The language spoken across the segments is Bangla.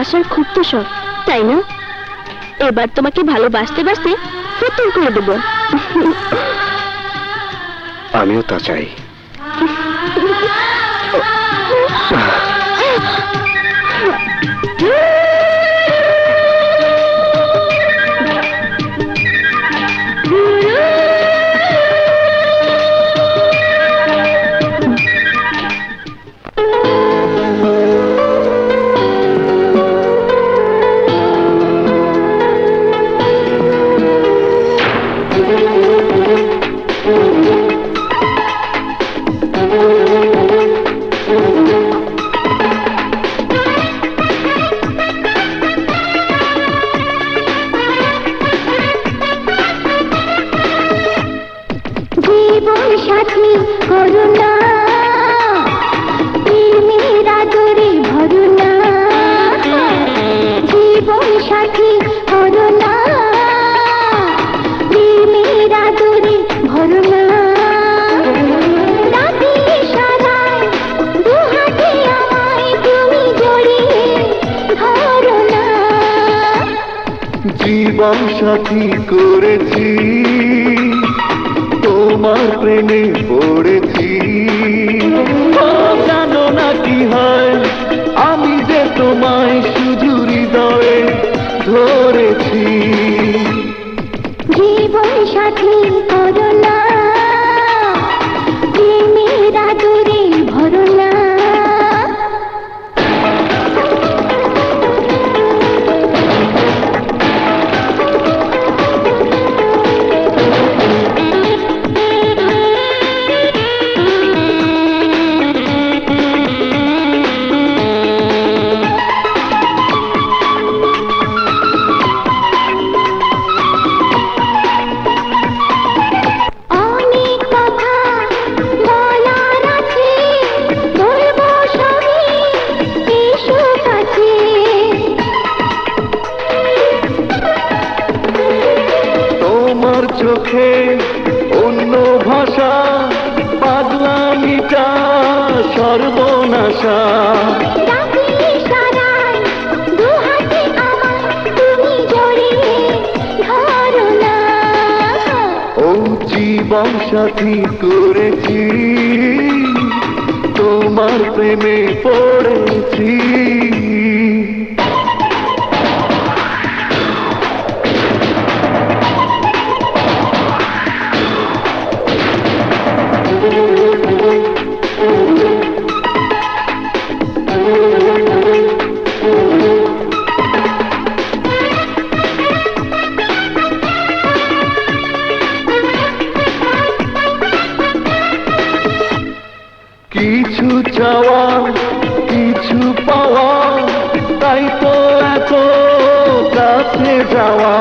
ভালোবাসার খুব তো শখ, তাই না? এবার তোমাকে ভালোবাসতে বাসতে ফতুর করে দেব। আমিও তা চাই। জীবন সাথী করেছি, তোমার প্রেমে পড়েছি। জানো না কি হয়, আমি যে তোমায় শুধু হৃদয়ে ধরেছি। জীবন সাথী করোনা, প্রেমের আদরে ভরনা। চোখে অন্য ভাষা, পাগলামিটা সর্বনাশা। ও জীবন সাথী করেছি, তোমার প্রেমে পড়েছি। কিছু চাওয়া কিছু পাওয়া, তাই তো এত কাছে যাওয়া।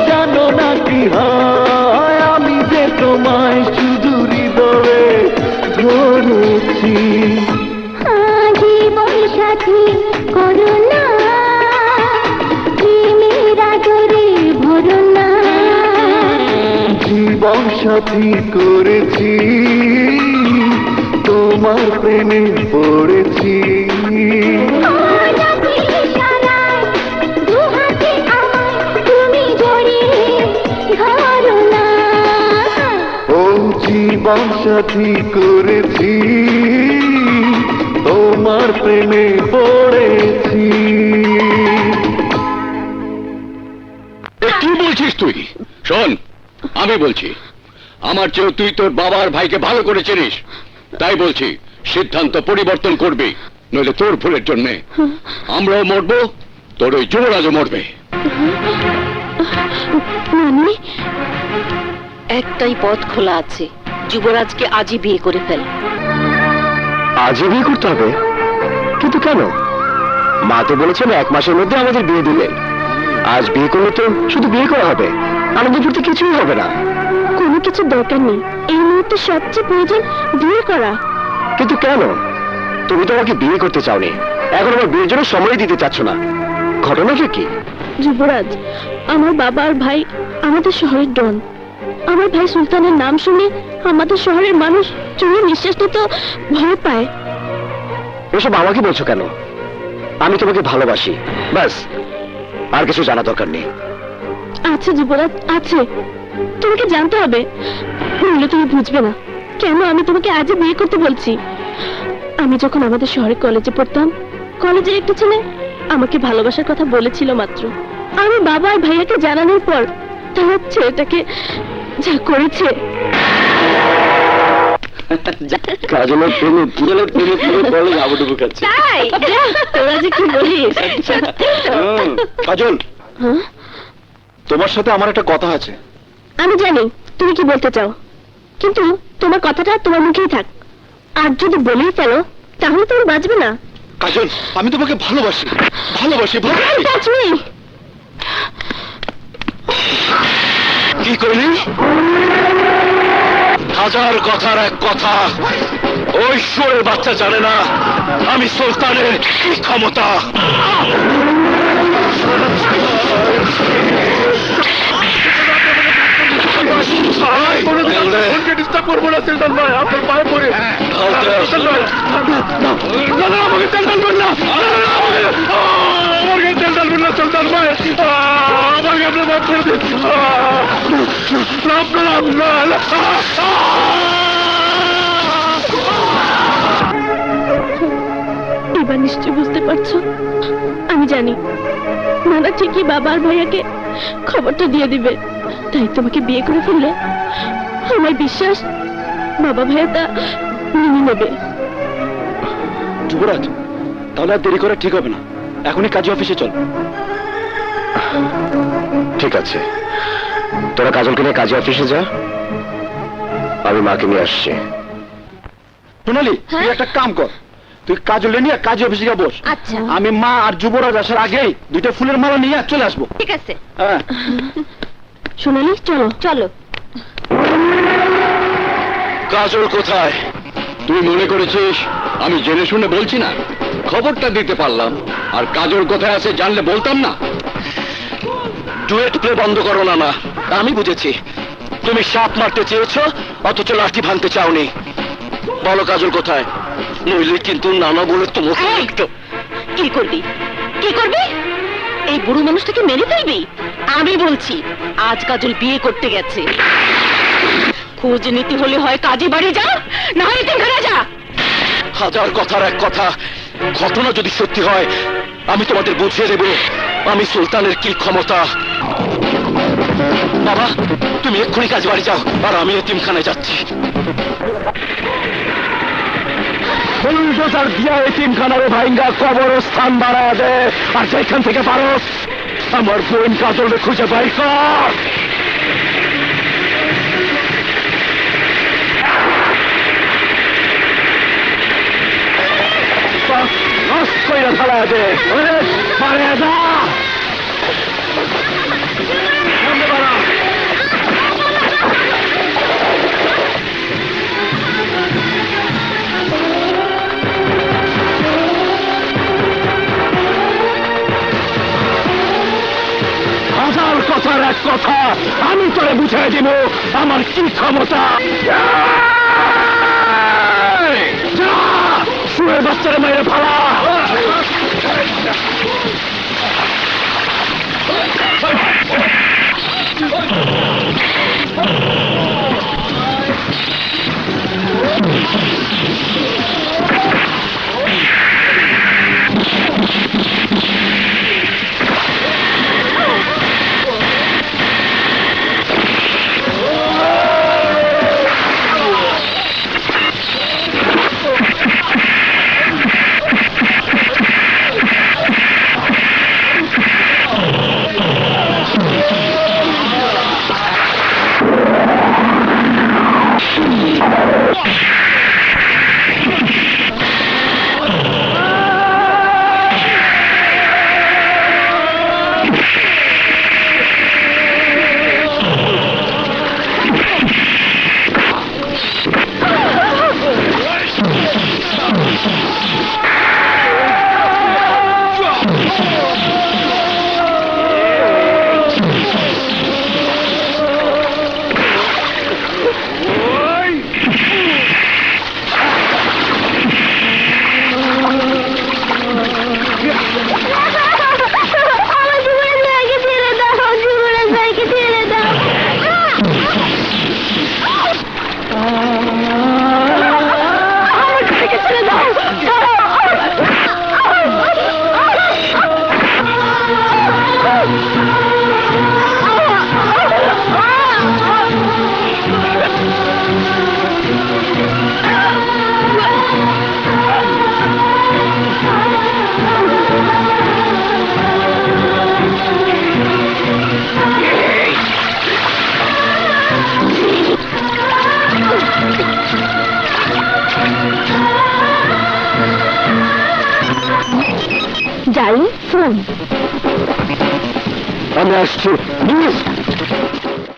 জানো না কি হয়, আমি যে তোমায় শুধু হৃদয়ে ধরেছি। জীবন সাথী করোনা, প্রেমের আদরে ভরনা। জীবন সাথী করেছি, তোমার প্রেমে পড়েছি। ও জীবন সাথী করেছি, তোমার প্রেমে পড়েছি। কি বলছিস তুই? শোন, আমি বলছি, আমার চেয়েও তুই তোর বাবার ভাইকে ভালো করে চিনিস, তাই বলছি সিদ্ধান্ত পরিবর্তন করবি, নইলে তোর ভুলের জন্যে আমরাও মরবো, তোর ওই যুবরাজও মরবে। মানে একটাই পথ খোলা আছে, যুবরাজকে আজই বিয়ে করে ফেল। আজই বিয়ে করতে হবে? কিন্তু কেন? মা তো বলেছেন 1 মাসের মধ্যে আমাদের বিয়ে দিবেন। আজ বিয়ে করলে তো শুধু বিয়ে করা হবে, আনন্দ ফুর্তি কিছুই হবে না। কোনো কিছু দরকার নেই, এই মুহূর্তে সবচেয়ে প্রয়োজন বিয়ে করা। কিন্তু কেন? তুমি তো আমাকে বিয়ে করতে চাওনি, এখন আমার বিয়ের জন্য সময় দিতে চাচ্ছ না, ঘটনাটা কি? যুবরাজ, আমার বাবা আর ভাই আমাদের শহরের ডন। আমার ভাই সুলতানের নাম শুনে আমাদের শহরের মানুষ চুরি নিঃশ্বাসটা তো ভয় পায়। এসব আমাকে বলছো কেন? আমি তোমাকে ভালোবাসি, ব্যাস, আর কিছু জানা দরকার নেই। আছে যুবরাজ, আছে। তোমাকে জানতে হবে, নইলে তুমি বুঝবে না কেন আমি তোমাকে আজই বিয়ে করতে বলছি। আমি যখন আমাদের শহরে কলেজে পড়তাম, কলেজের একটা ছেলে আমাকে ভালোবাসার কথা বলেছিল মাত্র। আমি বাবা আর ভাইয়াকে জানানোর পর তারা ছেলেটাকে যা করেছে। কাজলের প্রেমে পুরো কলেজ আবুডুবু খাচ্ছে। তাই তোরা যে কি বলিস। কাজল, হ্যাঁ? তোমার সাথে আমার একটা কথা আছে। আমি জানি তুমি কি বলতে চাও, কিন্তু তোমার কথাটা তোমার মুখেই থাক। আর যদি বলেই ফেলো তাহলে তুমি বাঁচবে না। কাজল, আমি তোমাকে ভালোবাসি, ভালোবাসি, ভালোবাসি। Touch me! কি করলি? হাজার কথার এক কথা, ওই শুয়োরের বাচ্চা জানে না আমি সুলতানের কি ক্ষমতা। এবার নিশ্চয় বুঝতে পারছো। আমি জানি নানা ঠিকই বাবা আর ভাইয়াকে খবরটা দিয়ে দিবে, তাই তোমাকে বিয়ে করে ফেললে আমার বিশ্বাস বাবা ভাইয়া তা মেনে নেবে। যুবরাজ, তাহলে আর দেরি করে ঠিক হবে না, এখনই কাজী অফিসে চল। ঠিক আছে, তোরা কাজলকে নিয়ে কাজী অফিসে যা, আমি মাকে নিয়ে আসছি। সোনালি, হ্যাঁ? তুই একটা কাম কর, তুই কাজলে নিয়ে কাজী অফিসে গিয়ে বস। আচ্ছা, আমি মা আর যুবরাজ আসার আগেই দুইটা ফুলের মালা নিয়ে চলে আসবো। ঠিক আছে। হ্যাঁ, সোনালি, চলো চলো। কাজল কোথায়? তুই মনে করেছিস আমি জেনে শুনে বলছি না? খবরটা দিতে পারলাম, আর কাজল কোথায় আছে জানলে বলতাম না? ডুয়েট প্লে বন্ধ করো না। না, আমি বুঝেছি, তুমি সাপ মারতে চেয়েছো অথচ লাঠি ভাঙতে চাওনি। বলো কাজল কোথায়, নইলে কিন্তু নানা বলে তোমাকে একটু। কি করবি? কি করবি? এই বুড়ো মানুষটাকে মেরে ফেলবি? আমি বলছি, আজ কাজল বিয়ে করতে গেছে। খোঁজ নিতে হলে হয় কাজী বাড়ি যা, না হয় এতিমখানা যা। হাজার কথার এক কথা, ঘটনা যদি সত্যি হয় আমি তোমাদের বুঝিয়ে দেব আমি সুলতানের কি ক্ষমতা। বাবা, তুমি এক্ষুনি কাজ বাড়ি যাও, আর আমি এতিমখানায় যাচ্ছি। বুলডোজার দিয়া এতিমখানারে ভাইঙ্গা কবরস্থান বাড়ায় দে, আর যেখান থেকে পারো আমার বোন কাজলকে খুঁজে বাই কর। নষ্ট কইরা ফেলা দে, পারে যা। সামনে বাড়া। হাজার কথার এক কথা, আমি তোরে বুঝাই দিব আমার কি ক্ষমতা। যা, শুয়ে বাচ্চারা মেরে ফালা। আমার ভাইকে ছেড়ে দাও। Darling, phone. আমি আসছি।